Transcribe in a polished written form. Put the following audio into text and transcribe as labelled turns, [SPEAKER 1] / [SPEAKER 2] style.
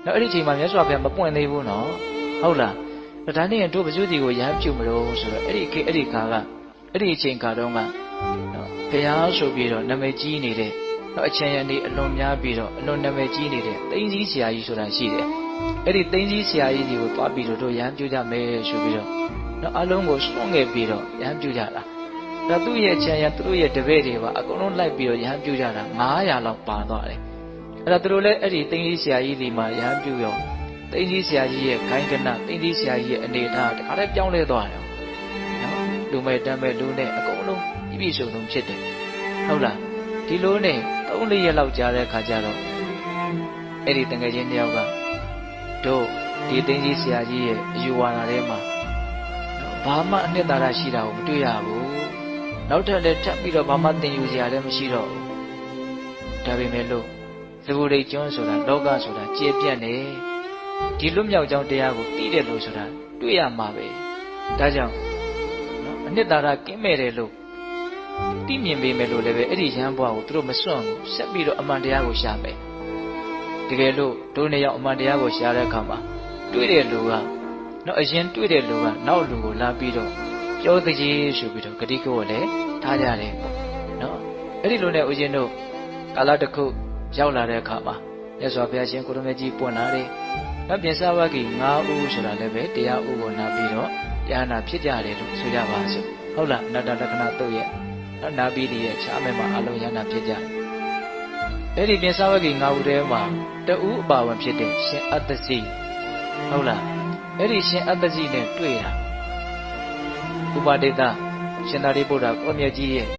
[SPEAKER 1] နောက်အဲ့ဒီချိန်မှာမြတ်စွာဘုရားမပွင့်သေးဘူးနော်ဟုတ်လားဒါနဲ့တို့ပဇုတိကိုရဟန်းပြုမလို့ဆိုတော့အဲ့ဒီခါကအဲ့ဒီအချိန်ခါတုန်းကနော်ဘုရားဆိုပြီးတော့နာမည်ကြီးနေတဲ့နော်အချမ်းရံဒီအလွန်များပြီးတော့အလွန်နာမည်ကြီးနေတဲ့သိန်းကြီးဆရာကြီးဆိုတာရှိတယ်အဲ့ဒီသိန်းကြီးဆရာကြီးတွေကိုတွားပြီးတော့တို့ရဟန်းပြုကြမယ်ဆိုပြီးတော့နော်အလုံးကိုစွန့်ငယ်ပြီးတော့ရဟန်းပြုကြတာဒါသူ့ရဲ့ချမ်းရံသူတို့ရဲ့တပည့်တွေပါအကုန်လုံးလိုက်ပြီးတော့ရဟန်းပြုကြတာ900လောက်ပါသွားတယ်အဲ့ဒါသူတို့လည်းအဲ့ဒီသိန်းကြီးဆရာကြီးဒီမှာရဟန်းပြုရောသိန်းကြီးဆရာကြီးရဲ့ခိုင်းကနသိန်းကြီးဆရာကြီးရဲ့အနေထားတခါတည်းပြောင်းလဲသွားတယ်နော်လူမဲ့တမ်းမဲ့လူနဲ့အကုန်လုံးပြည့်စုံဆုံးဖြစ်တယ်ဟုတ်လားဒီလိုနဲ့3-4ရက်လောက်ကြာတဲ့ခါကျတော့အဲ့ဒီတငယ်ချင်းတယောက်ကတို့ဒီသိန်းကြီးဆရာကြီးရဲ့အယူဝါဒထဲမှာဘာမှအနှစ်သာရရှိတာကိုမတွေ့ရဘူးနောက်ထပ်လည်းထပ်ပြီးတော့ဘာမှသင်ယူစရာလည်းမရှိတော့ဘူးဒါပေမဲ့လို့သဘူရိတ်ကျွန်းဆိုတာလောကဆိုတာကျေပြန့်နေဒီလွတ်မြောက်ကြောင်းတရားကိုသိတယ်လို့ဆိုတာတွေ့ရမှာပဲဒါကြောင့်နော်အနှစ်သာရကင်းမဲ့တယ်လို့သိမြင်ပေမဲ့လို့လည်းပဲအဲ့ဒီရဟန်းဘွားကိုသူတို့မစွန့်ဘူးဆက်ပြီးတော့အမှန်တရားကိုရှာမယ်တကယ်လို့တို့နှစ်ယောက်အမှန်တရားကိုရှာတဲ့အခါမှာတွေ့တဲ့လူကနော်အရင်တွေ့တဲ့လူကနောက်လူကိုလာပြီးတော့ပြောတကြီးဆိုပြီးတော့ဂတိကိုလည်းထားကြတယ်ပေါ့နော်အဲ့ဒီလိုနဲ့ဦးဇင်းတို့ကာလတစ်ခုရောက်လာတဲ့အခါမှာမြတ်စွာဘုရားရှင်ကိုရမကြီးပွင့်လာတယ်နောက်ပြင်စာဝဂ္ဂီ9ဦးဆိုတာလည်းပဲတရားဥကိုနာပြီးတော့ယန္တာဖြစ်ကြတယ်လို့ဆိုကြပါစို့ဟုတ်လားအနတ္တလက္ခဏာတုတ်ရဲ့နော်နာပြီးရဲ့ခြားမဲ့မှာအလုံးယန္တာဖြစ်ကြတယ်အဲ့ဒီပြင်စာဝဂ္ဂီ9ဦးထဲမှာတဦးအပါဝင်ဖြစ်တဲ့ရှင်အတ္တစီဟုတ်လားအဲ့ဒီရှင်အတ္တစီနဲ့တွေ့တာဥပဒေတာရှင်သာရိပုတ္တရာကိုမြတ်ကြီးရဲ့